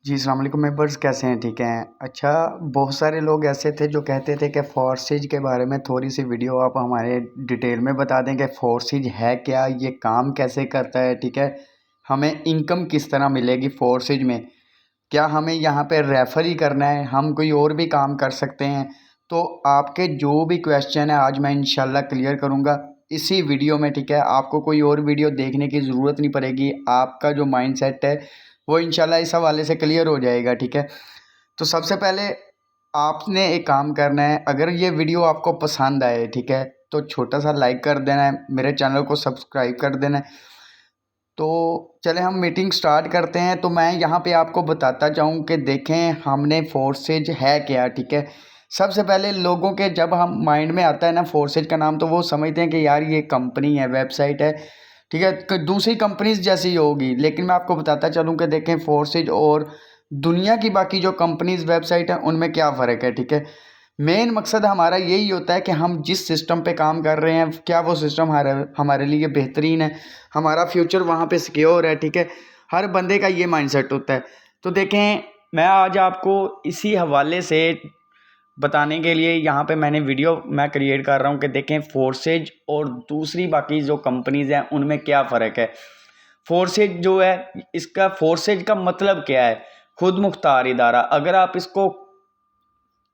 जी, अस्सलाम वालेकुम मेंबर्स, कैसे हैं? ठीक हैं। अच्छा, बहुत सारे लोग ऐसे थे जो कहते थे कि फोर्सेज के बारे में थोड़ी सी वीडियो आप हमारे डिटेल में बता दें कि फोर्सेज है क्या, ये काम कैसे करता है, ठीक है। हमें इनकम किस तरह मिलेगी फोर्सेज में, क्या हमें यहाँ पे रेफ़र ही करना है, हम कोई और भी काम कर सकते हैं। तो आपके जो भी क्वेश्चन है आज मैं इंशाल्लाह क्लियर करूँगा इसी वीडियो में, ठीक है। आपको कोई और वीडियो देखने की ज़रूरत नहीं पड़ेगी, आपका जो माइंड सेट है वो इंशाल्लाह इस हवाले से क्लियर हो जाएगा, ठीक है। तो सबसे पहले आपने एक काम करना है, अगर ये वीडियो आपको पसंद आए, ठीक है, तो छोटा सा लाइक कर देना है, मेरे चैनल को सब्सक्राइब कर देना है। तो चलें हम मीटिंग स्टार्ट करते हैं। तो मैं यहाँ पे आपको बताता जाऊँ कि देखें हमने फोर्सेज है क्या, ठीक है। सबसे पहले लोगों के जब हम माइंड में आता है ना फोर्सेज का नाम, तो वो समझते हैं कि यार ये कंपनी है, वेबसाइट है, ठीक है, दूसरी कंपनीज जैसी होगी। लेकिन मैं आपको बताता चलूँ कि देखें फोर्सेज और दुनिया की बाकी जो कंपनीज वेबसाइट हैं उनमें क्या फ़र्क है, ठीक है। मेन मकसद हमारा यही होता है कि हम जिस सिस्टम पे काम कर रहे हैं क्या वो सिस्टम हमारे लिए बेहतरीन है, हमारा फ्यूचर वहाँ पे सिक्योर है, ठीक है। हर बंदे का ये माइंडसेट होता है। तो देखें मैं आज आपको इसी हवाले से बताने के लिए यहाँ पे मैंने वीडियो मैं क्रिएट कर रहा हूँ कि देखें फोर्सेज और दूसरी बाकी जो कंपनीज़ हैं उनमें क्या फ़र्क है। फोर्सेज जो है, इसका फोर्सेज का मतलब क्या है? खुद मुख्तार इदारा। अगर आप इसको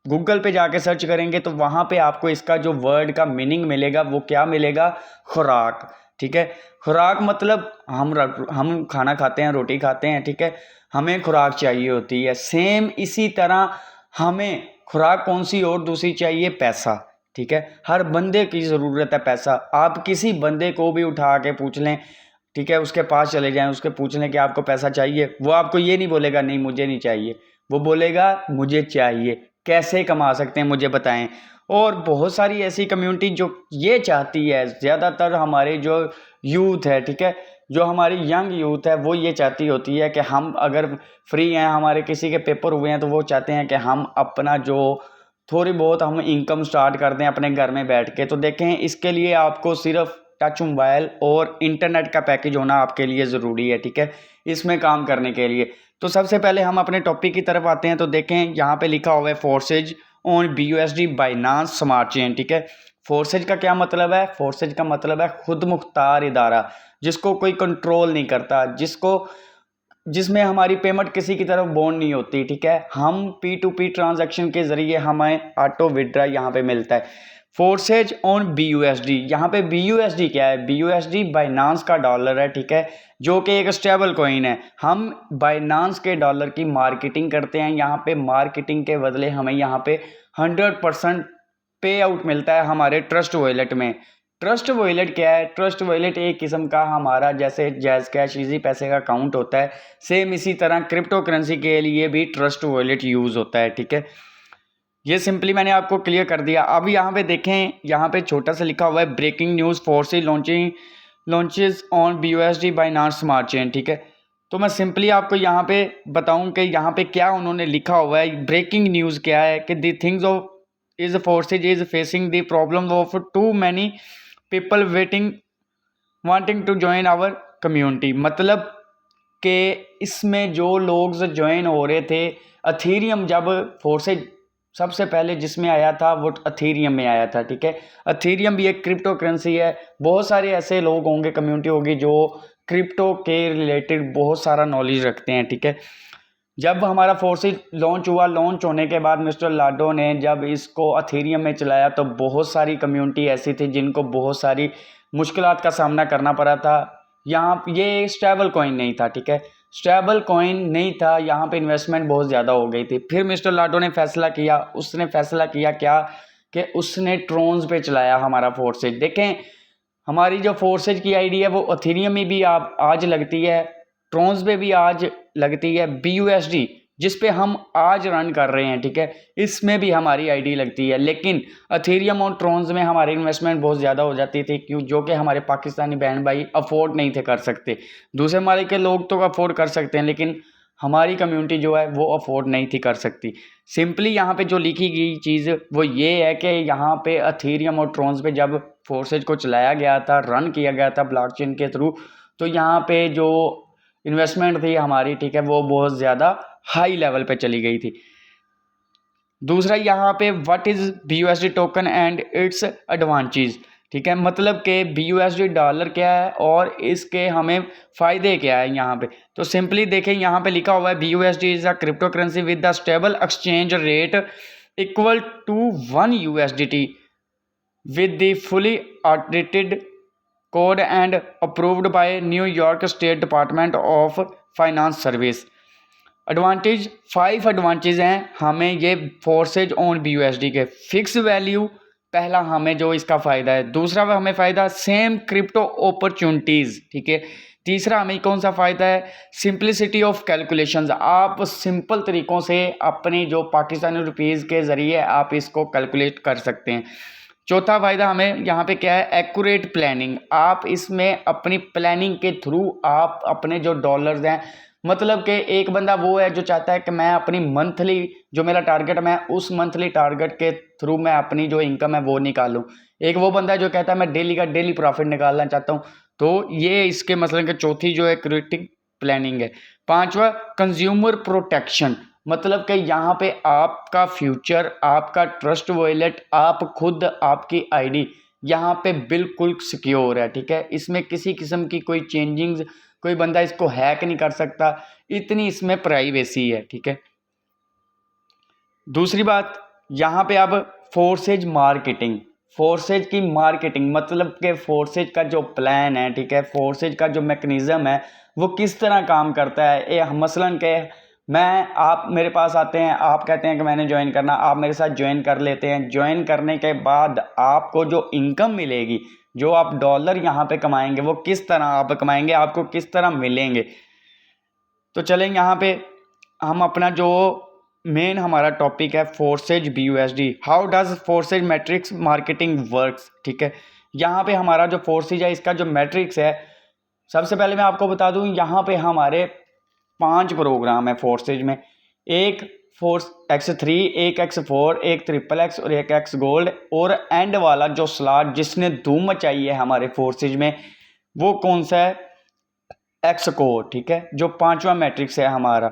गूगल पे जाके सर्च करेंगे तो वहाँ पे आपको इसका जो वर्ड का मीनिंग मिलेगा वो क्या मिलेगा? खुराक, ठीक है। खुराक मतलब हम खाना खाते हैं, रोटी खाते हैं, ठीक है, हमें खुराक चाहिए होती है। सेम इसी तरह हमें खुराक कौन सी और दूसरी चाहिए? पैसा, ठीक है। हर बंदे की ज़रूरत है पैसा। आप किसी बंदे को भी उठा के पूछ लें, ठीक है, उसके पास चले जाएं, उसके पूछ लें कि आपको पैसा चाहिए, वो आपको ये नहीं बोलेगा नहीं मुझे नहीं चाहिए, वो बोलेगा मुझे चाहिए। कैसे कमा सकते हैं मुझे बताएं। और बहुत सारी ऐसी कम्युनिटी जो ये चाहती है, ज़्यादातर हमारे जो यूथ है, ठीक है, जो हमारी यंग यूथ है वो ये चाहती होती है कि हम अगर फ्री हैं, हमारे किसी के पेपर हुए हैं, तो वो चाहते हैं कि हम अपना जो थोड़ी बहुत हम इनकम स्टार्ट कर दें अपने घर में बैठ के। तो देखें इसके लिए आपको सिर्फ टच मोबाइल और इंटरनेट का पैकेज होना आपके लिए ज़रूरी है, ठीक है, इसमें काम करने के लिए। तो सबसे पहले हम अपने टॉपिक की तरफ आते हैं। तो देखें यहाँ पे लिखा हुआ है forces on BUSD Binance smart chain, ठीक है। फोर्सेज का क्या मतलब है? फोर्सेज का मतलब है खुद मुख्तार इदारा, जिसको कोई कंट्रोल नहीं करता, जिसमें हमारी पेमेंट किसी की तरफ बॉन्ड नहीं होती, ठीक है। हम P2P ट्रांजैक्शन के ज़रिए हमें ऑटो विड्रा यहाँ पे मिलता है। फोर्सेज ऑन BUSD, यहाँ पे BUSD क्या है? BUSD बाइनांस का डॉलर है, ठीक है, जो कि एक स्टेबल कॉइन है। हम बाइनांस के डॉलर की मार्केटिंग करते हैं, यहाँ पे मार्केटिंग के बदले हमें यहाँ पे 100% पे आउट मिलता है हमारे ट्रस्ट वॉलेट में। ट्रस्ट वॉलेट क्या है? ट्रस्ट वॉलेट एक किस्म का हमारा जैसे जैज़ कैश इजी पैसे का अकाउंट होता है, सेम इसी तरह क्रिप्टो करेंसी के लिए भी ट्रस्ट वॉलेट यूज़ होता है, ठीक है। ये सिंपली मैंने आपको क्लियर कर दिया। अब यहाँ पे देखें, यहाँ पे छोटा सा लिखा हुआ है breaking news Forsage launches on BUSD Binance smart chain, ठीक है। तो मैं सिंपली आपको यहाँ पे बताऊँ कि यहाँ पे क्या उन्होंने लिखा हुआ है। ब्रेकिंग न्यूज़ क्या है कि the things of is Forsage is facing the problem of too many people waiting wanting to join our community. मतलब कि इसमें जो लोग ज्वाइन हो रहे थे, अथीरियम जब फोर्सेज सबसे पहले जिसमें आया था वो अथीरियम में आया था, ठीक है। अथीरियम भी एक क्रिप्टो करेंसी है। बहुत सारे ऐसे लोग होंगे, कम्युनिटी होगी जो क्रिप्टो के रिलेटेड बहुत सारा नॉलेज रखते हैं, ठीक है। जब हमारा फोर्सेज लॉन्च हुआ, लॉन्च होने के बाद मिस्टर लाडो ने जब इसको अथीरियम में चलाया तो बहुत सारी कम्युनिटी ऐसी थी जिनको बहुत सारी मुश्किलात का सामना करना पड़ा था। यहाँ ये स्टेबल कॉइन नहीं था, ठीक है, स्टेबल कॉइन नहीं था, यहाँ पे इन्वेस्टमेंट बहुत ज़्यादा हो गई थी। फिर मिस्टर लाडो ने फैसला किया, उसने फैसला किया क्या कि उसने ट्रोन्स पे चलाया हमारा फोर्सेज। देखें हमारी जो फोर्सेज की आईडी है वो अथीरियम में भी आप आज लगती है, ट्रोन्स पे भी आज लगती है, BUSD जिस पे हम आज रन कर रहे हैं, ठीक है, इसमें भी हमारी आईडी लगती है। लेकिन अथीरियम और ट्रोन्स में हमारी इन्वेस्टमेंट बहुत ज़्यादा हो जाती थी, क्यों? जो कि हमारे पाकिस्तानी बहन भाई अफोर्ड नहीं थे कर सकते। दूसरे मालिक के लोग तो अफोर्ड कर सकते हैं, लेकिन हमारी कम्युनिटी जो है वो अफोर्ड नहीं थी कर सकती। सिंपली यहाँ पे जो लिखी गई चीज़ वो ये है कि यहाँ पे अथीरियम और ट्रोन्स पे जब फोर्सेज को चलाया गया था, रन किया गया था ब्लॉकचेन के थ्रू, तो यहाँ पे जो इन्वेस्टमेंट थी हमारी, ठीक है, वो बहुत ज़्यादा हाई लेवल पे चली गई थी। दूसरा यहाँ पे what is BUSD token and it's advantage, ठीक है, मतलब कि BUSD डॉलर क्या है और इसके हमें फ़ायदे क्या है यहाँ पे। तो सिंपली देखें, यहाँ पे लिखा हुआ है BUSD is a crypto currency with the stable exchange rate equal to 1 USDT with the fully audited code and approved by New York State Department of Finance Service। Advantage 5 advantage हैं हमें ये forces on BUSD के। Fix value पहला हमें जो इसका फ़ायदा है। दूसरा हमें फ़ायदा सेम क्रिप्टो अपॉर्चुनिटीज़, ठीक है। तीसरा हमें कौन सा फ़ायदा है, सिंपलिसिटी ऑफ कैलकुलेशंस, आप सिंपल तरीक़ों से अपनी जो पाकिस्तानी रुपीज़ के ज़रिए आप इसको कैलकुलेट कर सकते हैं। चौथा फ़ायदा हमें यहाँ पे क्या है, एक्यूरेट प्लानिंग, आप इसमें अपनी प्लानिंग के थ्रू आप अपने जो डॉलर्स हैं, मतलब कि एक बंदा वो है जो चाहता है कि मैं अपनी मंथली जो मेरा टारगेट, मैं उस मंथली टारगेट के थ्रू मैं अपनी जो इनकम है वो निकालूं। एक वो बंदा है जो कहता है मैं डेली का डेली प्रॉफिट निकालना चाहता हूं। तो ये इसके मसले के चौथी जो है क्रिटिक प्लानिंग है। पांचवा कंज्यूमर प्रोटेक्शन, मतलब कि यहाँ पे आपका फ्यूचर, आपका ट्रस्ट वॉलेट, आप खुद आपकी आईडी यहाँ पे बिल्कुल सिक्योर है, ठीक है। इसमें किसी किस्म की कोई चेंजिंग्स, कोई बंदा इसको हैक नहीं कर सकता, इतनी इसमें प्राइवेसी है, ठीक है। दूसरी बात यहाँ पे अब फोर्सेज मार्केटिंग, फोर्सेज की मार्केटिंग मतलब कि फोर्सेज का जो प्लान है, ठीक है, फोर्सेज का जो मैकेनिज़्म है वो किस तरह काम करता है। ये मसलन के आप मेरे पास आते हैं, आप कहते हैं कि मैंने ज्वाइन करना, आप मेरे साथ ज्वाइन कर लेते हैं। ज्वाइन करने के बाद आपको जो इनकम मिलेगी, जो आप डॉलर यहाँ पे कमाएंगे, वो किस तरह आप कमाएंगे, आपको किस तरह मिलेंगे। तो चलें यहाँ पे हम अपना जो मेन हमारा टॉपिक है forces BUSD, how does forces matrix marketing works, ठीक है। यहाँ पे हमारा जो फोर्सेज है इसका जो मैट्रिक्स है, सबसे पहले मैं आपको बता दूँ यहाँ पे हमारे 5 प्रोग्राम है फोर्सेज में। एक फोर्स X3, एक X4, एक XXX और एक X गोल्ड, और एंड वाला जो स्लॉट जिसने धूम मचाई है हमारे फोर्सेज में वो कौन सा है, X कोर, ठीक है, जो 5वां मैट्रिक्स है हमारा।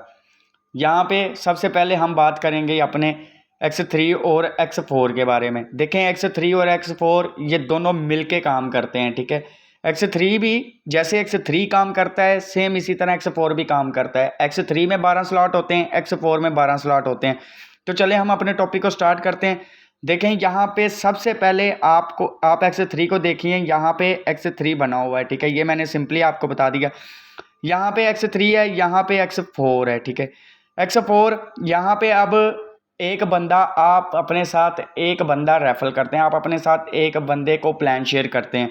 यहाँ पे सबसे पहले हम बात करेंगे अपने X3 और X4 के बारे में। देखें X3 और X4 ये दोनों मिलके काम करते हैं, ठीक है। X3 भी जैसे X3 काम करता है सेम इसी तरह X4 भी काम करता है। X3 में 12 स्लॉट होते हैं, X4 में 12 स्लॉट होते हैं। तो चले हम अपने टॉपिक को स्टार्ट करते हैं। देखें यहाँ पे सबसे पहले आप X3 को देखिए, यहाँ पे X3 बना हुआ है, ठीक है, ये मैंने सिंपली आपको बता दिया। यहाँ पे X3 है, यहाँ पे X4 है, ठीक है। X4 यहाँ पे अब एक बंदा, आप अपने साथ एक बंदा रेफर करते हैं, आप अपने साथ एक बंदे को प्लान शेयर करते हैं।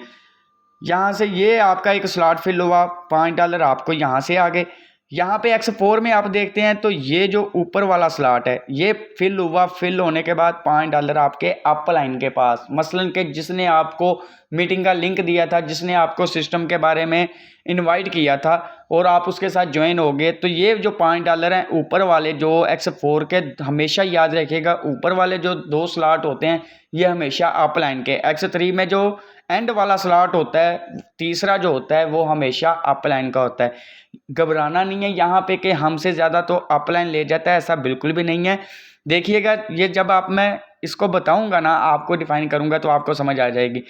यहाँ से ये आपका एक स्लॉट फिल हुआ, $5 आपको यहाँ से आ गए। यहाँ पे X4 में आप देखते हैं तो ये जो ऊपर वाला स्लॉट है ये फिल हुआ, फिल होने के बाद $5 आपके अपलाइन के पास, मसलन के जिसने आपको मीटिंग का लिंक दिया था, जिसने आपको सिस्टम के बारे में इनवाइट किया था और आप उसके साथ ज्वाइन हो गए, तो ये जो $5 हैं ऊपर वाले जो X4 के, हमेशा याद रखिएगा ऊपर वाले जो 2 स्लॉट होते हैं ये हमेशा अपलाइन के। X3 में जो एंड वाला स्लॉट होता है तीसरा जो होता है वो हमेशा अपलाइन का होता है। घबराना नहीं है यहाँ पे कि हमसे ज़्यादा तो अपलाइन ले जाता है, ऐसा बिल्कुल भी नहीं है। देखिएगा ये जब मैं इसको बताऊंगा ना, आपको डिफाइन करूंगा तो आपको समझ आ जाएगी।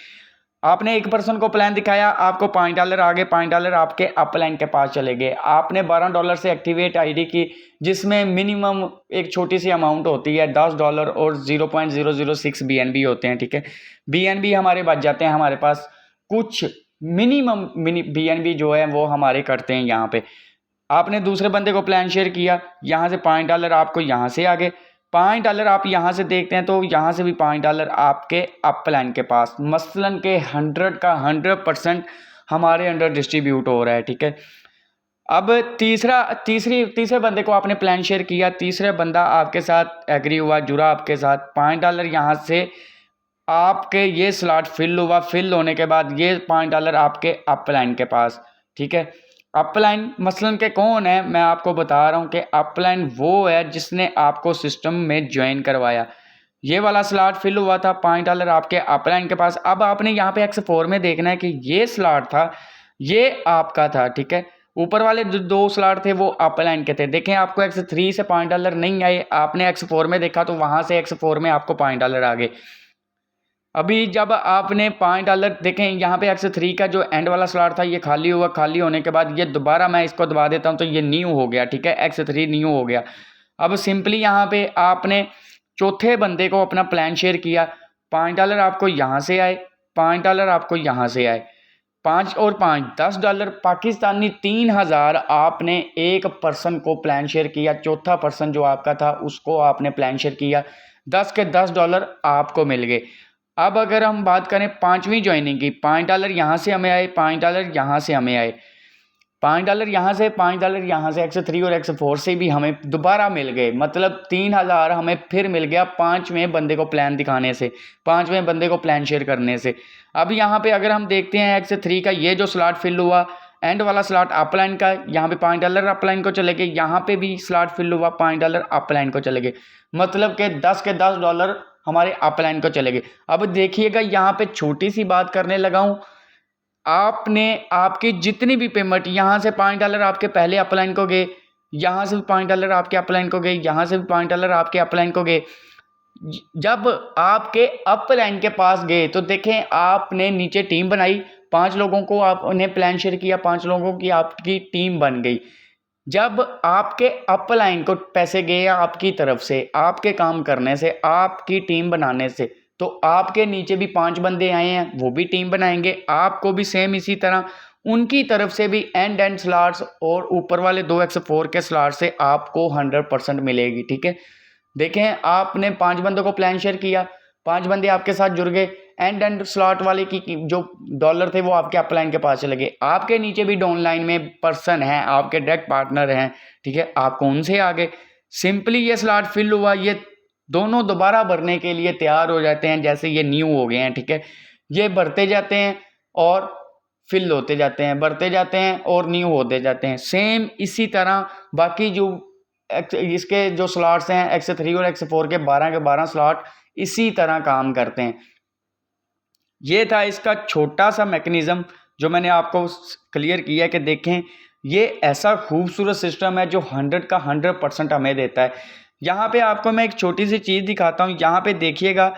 आपने एक पर्सन को प्लान दिखाया, आपको $5 आ गए, $5 आपके अपलाइन के पास चले गए। आपने $12 से एक्टिवेट आईडी की, जिसमें मिनिमम एक छोटी सी अमाउंट होती है $10 और 0.006 BNB होते हैं, ठीक है। BNB हमारे बच जाते हैं, हमारे पास कुछ मिनिमम BNB जो है वो हमारे करते हैं यहाँ पे। आपने दूसरे बंदे को प्लान शेयर किया, यहाँ से $5 आपको यहाँ से आ गए। $5 आप यहाँ से देखते हैं तो यहाँ से भी $5 आपके अपलाइन के पास, मसलन के 100 का 100% हमारे अंडर डिस्ट्रीब्यूट हो रहा है, ठीक है। अब तीसरे बंदे को आपने प्लान शेयर किया, तीसरे बंदा आपके साथ एग्री हुआ, जुड़ा आपके साथ, $5 यहाँ से आपके ये स्लॉट फिल हुआ, फिल होने के बाद ये $5 आपके अपलाइन के पास, ठीक है। अपलाइन मसलन के कौन है, मैं आपको बता रहा हूँ कि अपलाइन वो है जिसने आपको सिस्टम में ज्वाइन करवाया। ये वाला स्लॉट फिल हुआ था, $5 आपके अपलाइन के पास। अब आपने यहाँ पे X4 में देखना है कि ये स्लॉट था, ये आपका था, ठीक है। ऊपर वाले जो 2 स्लॉट थे वो अपलाइन के थे। देखें आपको X3 से $5 नहीं आए, आपने X4 में देखा तो वहाँ से X4 में आपको $5 आ गए। अभी जब आपने $5 देखें, यहाँ पे X3 का जो एंड वाला स्लॉट था ये खाली हुआ, खाली होने के बाद ये दोबारा मैं इसको दबा देता हूँ तो ये न्यू हो गया, ठीक है, X3 न्यू हो गया। अब सिंपली यहाँ पे आपने चौथे बंदे को अपना प्लान शेयर किया, $5 आपको यहाँ से आए, $5 आपको यहाँ से आए, 5 और 5 $10 पाकिस्तानी 3000 आपने एक पर्सन को प्लान शेयर किया। चौथा पर्सन जो आपका था उसको आपने प्लान शेयर किया, 10 के $10 आपको मिल गए। अब अगर हम बात करें 5वीं ज्वाइनिंग की, $5 यहाँ से हमें आए, $5 यहाँ से हमें आए, $5 यहाँ से, $5 यहाँ से, X3 और X4 से भी हमें दोबारा मिल गए। मतलब 3000 हमें फिर मिल गया 5वें बंदे को प्लान दिखाने से, 5वें बंदे को प्लान शेयर करने से। अब यहाँ पे अगर हम देखते हैं X3 का ये जो स्लॉट फिल हुआ, एंड वाला स्लॉट अपलाइन का, यहाँ पे $5 अपलाइन को चले गए, यहाँ पे भी स्लॉट फिल हुआ, $5 अपलाइन को चले गए। मतलब कि 10 के $10 हमारे अपलाइन को चले गए। अब देखिएगा यहाँ पे छोटी सी बात करने लगा हूँ, आपने आपकी जितनी भी पेमेंट, यहाँ से $5 आपके पहले अपलाइन को गए, यहाँ से भी $5 आपके अपलाइन को गए, यहाँ से भी $5 आपके अपलाइन को गए। जब आपके अपलाइन के पास गए तो देखें आपने नीचे टीम बनाई, 5 लोगों को आपने प्लान शेयर किया, 5 लोगों की आपकी टीम बन गई। जब आपके अपलाइन को पैसे गए आपकी तरफ से, आपके काम करने से, आपकी टीम बनाने से, तो आपके नीचे भी 5 बंदे आए हैं, वो भी टीम बनाएंगे, आपको भी सेम इसी तरह उनकी तरफ से भी एंड स्लॉट्स और ऊपर वाले 2 X4 के स्लॉट से आपको 100% मिलेगी, ठीक है। देखें आपने 5 बंदों को प्लान शेयर किया, 5 बंदे आपके साथ जुड़ गए, एंड स्लॉट वाले की जो डॉलर थे वो आपके अपलाइन के पास चले गए। आपके नीचे भी डाउनलाइन में पर्सन हैं, आपके डायरेक्ट पार्टनर हैं, ठीक है, आपको उनसे आगे सिंपली ये स्लॉट फिल हुआ, ये दोनों दोबारा भरने के लिए तैयार हो जाते हैं, जैसे ये न्यू हो गए हैं, ठीक है। ये भरते जाते हैं और फिल होते जाते हैं, भरते जाते हैं और न्यू होते जाते हैं। सेम इसी तरह बाकी जो इसके जो स्लॉट्स हैं X3 और X4 के 12 स्लॉट इसी तरह काम करते हैं। ये था इसका छोटा सा मैकेनिज्म जो मैंने आपको क्लियर किया कि देखें ये ऐसा खूबसूरत सिस्टम है जो 100 का 100% हमें देता है। यहाँ पे आपको मैं एक छोटी सी चीज़ दिखाता हूँ, यहाँ पे देखिएगा,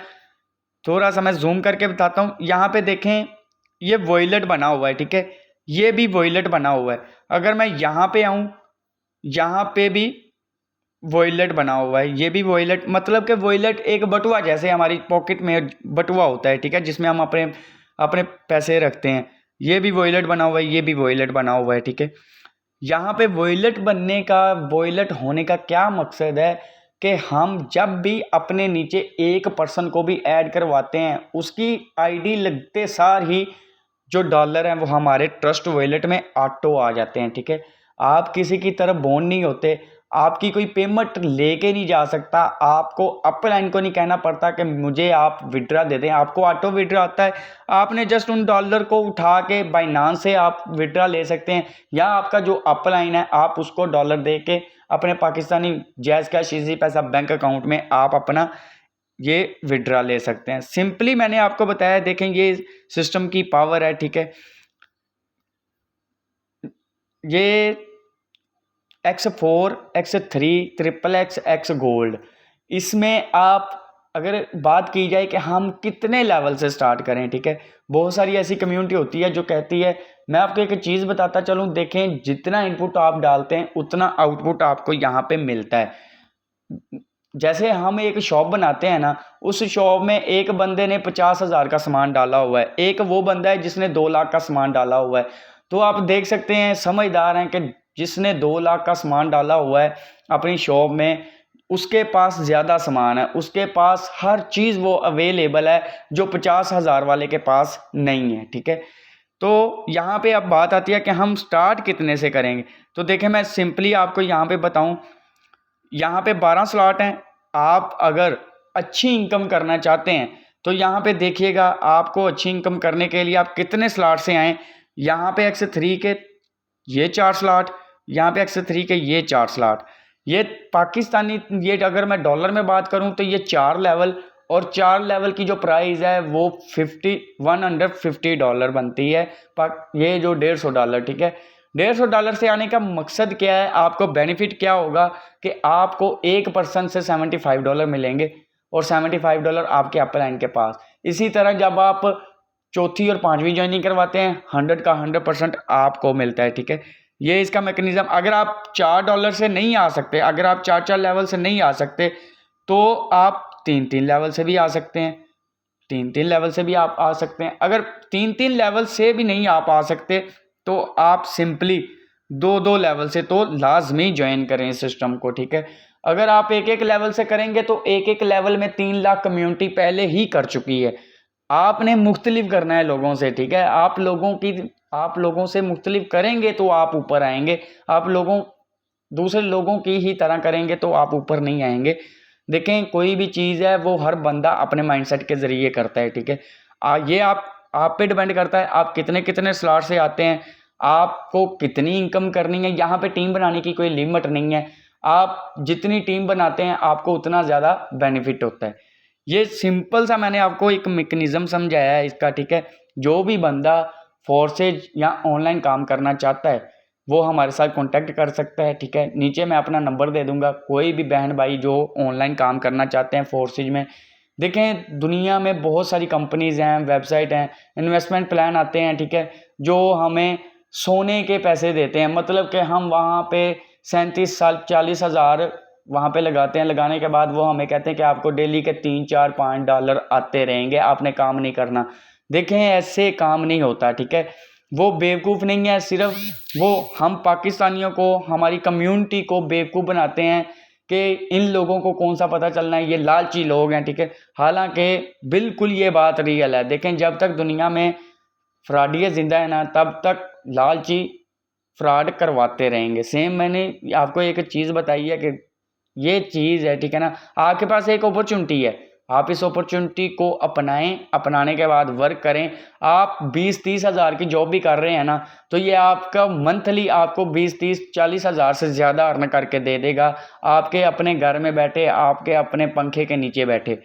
थोड़ा सा मैं जूम करके बताता हूँ। यहाँ पे देखें ये वॉयलेट बना हुआ है, ठीक है, ये भी वॉयलेट बना हुआ है। अगर मैं यहाँ पे आऊँ, यहाँ पे भी वॉयलेट बना हुआ है, ये भी वॉयलेट, मतलब कि वॉयलेट एक बटुआ जैसे हमारी पॉकेट में बटुआ होता है, ठीक है, जिसमें हम अपने अपने पैसे रखते हैं। ये भी वॉयलेट बना हुआ है, ये भी वॉयलेट बना हुआ है, ठीक है। यहाँ पे वॉयलेट बनने का, वॉयलेट होने का क्या मकसद है कि हम जब भी अपने नीचे एक पर्सन को भी ऐड करवाते हैं, उसकी आईडी लगते सार ही जो डॉलर हैं वो हमारे ट्रस्ट वॉलेट में ऑटो आ जाते हैं, ठीक है। आप किसी की तरफ बॉन्ड नहीं होते, आपकी कोई पेमेंट लेके नहीं जा सकता, आपको अपलाइन को नहीं कहना पड़ता कि मुझे आप विड्रा दे दें, आपको ऑटो विड्रा आता है। आपने जस्ट उन डॉलर को उठा के बाइनांस से आप विड्रा ले सकते हैं, या आपका जो अपलाइन है आप उसको डॉलर दे के अपने पाकिस्तानी जैज़ कैश इजी पैसा बैंक अकाउंट में आप अपना ये विड्रा ले सकते हैं। सिंपली मैंने आपको बताया, देखें ये सिस्टम की पावर है, ठीक है। ये X4, X3, XXX, X gold, इसमें आप अगर बात की जाए कि हम कितने लेवल से स्टार्ट करें, ठीक है, बहुत सारी ऐसी कम्युनिटी होती है जो कहती है, मैं आपको एक चीज़ बताता चलूँ, देखें जितना इनपुट आप डालते हैं उतना आउटपुट आपको यहाँ पे मिलता है। जैसे हम एक शॉप बनाते हैं ना, उस शॉप में एक बंदे ने 50,000 का सामान डाला हुआ है, एक वो बंदा है जिसने 2 लाख का सामान डाला हुआ है। तो आप देख सकते हैं, समझदार हैं कि जिसने 2 लाख का सामान डाला हुआ है अपनी शॉप में, उसके पास ज़्यादा सामान है, उसके पास हर चीज़ वो अवेलेबल है जो 50,000 वाले के पास नहीं है, ठीक है। तो यहाँ पे अब बात आती है कि हम स्टार्ट कितने से करेंगे। तो देखें मैं सिंपली आपको यहाँ पे बताऊँ, यहाँ पे 12 स्लॉट हैं। आप अगर अच्छी इनकम करना चाहते हैं तो यहाँ पे देखिएगा, आपको अच्छी इनकम करने के लिए आप कितने स्लॉट से आएँ। यहाँ पे X3 के ये 4 स्लॉट, यहाँ पे X3 के ये 4 स्लॉट, ये पाकिस्तानी, ये अगर मैं डॉलर में बात करूँ तो ये 4 लेवल, और 4 लेवल की जो प्राइस है वो $150 बनती है, ये जो $150, ठीक है। $150 से आने का मकसद क्या है, आपको बेनिफिट क्या होगा कि आपको एक पर्सन से $75 मिलेंगे और $75 आपके अपलाइन के पास। इसी तरह जब आप चौथी और पांचवी ज्वाइनिंग करवाते हैं 100 का 100% आपको मिलता है, ठीक है। ये इसका मैकेनिज्म। अगर आप $4 से नहीं आ सकते, अगर आप 4 लेवल से नहीं आ सकते तो आप 3 लेवल से भी आ सकते हैं, 3 लेवल से भी आप आ सकते हैं। अगर 3 लेवल से भी नहीं आप आ सकते तो आप सिंपली 2 लेवल से तो लाजमी ज्वाइन करें इस सिस्टम को, ठीक है। अगर आप एक लेवल से करेंगे तो एक लेवल में 3 लाख कम्युनिटी पहले ही कर चुकी है। आपने मुख्तलिफ करना है लोगों से, ठीक है। आप लोगों से मुख्तलिफ करेंगे तो आप ऊपर आएंगे। आप दूसरे लोगों की ही तरह करेंगे तो आप ऊपर नहीं आएंगे। देखें, कोई भी चीज़ है वो हर बंदा अपने माइंडसेट के ज़रिए करता है, ठीक है। ये आप पे डिपेंड करता है आप कितने स्लॉट से आते हैं, आपको कितनी इनकम करनी है। यहाँ पे टीम बनाने की कोई लिमिट नहीं है, आप जितनी टीम बनाते हैं आपको उतना ज़्यादा बेनिफिट होता है। ये सिंपल सा मैंने आपको एक मैकेनिज्म समझाया है इसका, ठीक है। जो भी बंदा फोर्सेज या ऑनलाइन काम करना चाहता है वो हमारे साथ कांटेक्ट कर सकता है, ठीक है। नीचे मैं अपना नंबर दे दूंगा। कोई भी बहन भाई जो ऑनलाइन काम करना चाहते हैं फोर्सेज में, देखें दुनिया में बहुत सारी कंपनीज हैं, वेबसाइट हैं, इन्वेस्टमेंट प्लान आते हैं, ठीक है, जो हमें सोने के पैसे देते हैं। मतलब कि हम वहाँ पे 37 साल 40 हज़ार वहाँ पे लगाते हैं। लगाने के बाद वो हमें कहते हैं कि आपको डेली के $3, $4, $5 आते रहेंगे, आपने काम नहीं करना। देखें, ऐसे काम नहीं होता, ठीक है। वो बेवकूफ़ नहीं है, सिर्फ वो हम पाकिस्तानियों को, हमारी कम्युनिटी को बेवकूफ़ बनाते हैं कि इन लोगों को कौन सा पता चलना है, ये लालची लोग हैं, ठीक है। हालांकि बिल्कुल ये बात रियल है। देखें, जब तक दुनिया में फ्रॉडिये ज़िंदा है ना, तब तक लालची फ्रॉड करवाते रहेंगे। सेम मैंने आपको एक चीज़ बताई है कि ये चीज़ है, ठीक है ना। आपके पास एक अपॉर्चुनिटी है, आप इस अपॉर्चुनिटी को अपनाएं। अपनाने के बाद वर्क करें। आप 20-30 हज़ार की जॉब भी कर रहे हैं ना, तो ये आपका मंथली आपको 20-30-40 हज़ार से ज़्यादा अर्न करके दे देगा, आपके अपने घर में बैठे, आपके अपने पंखे के नीचे बैठे।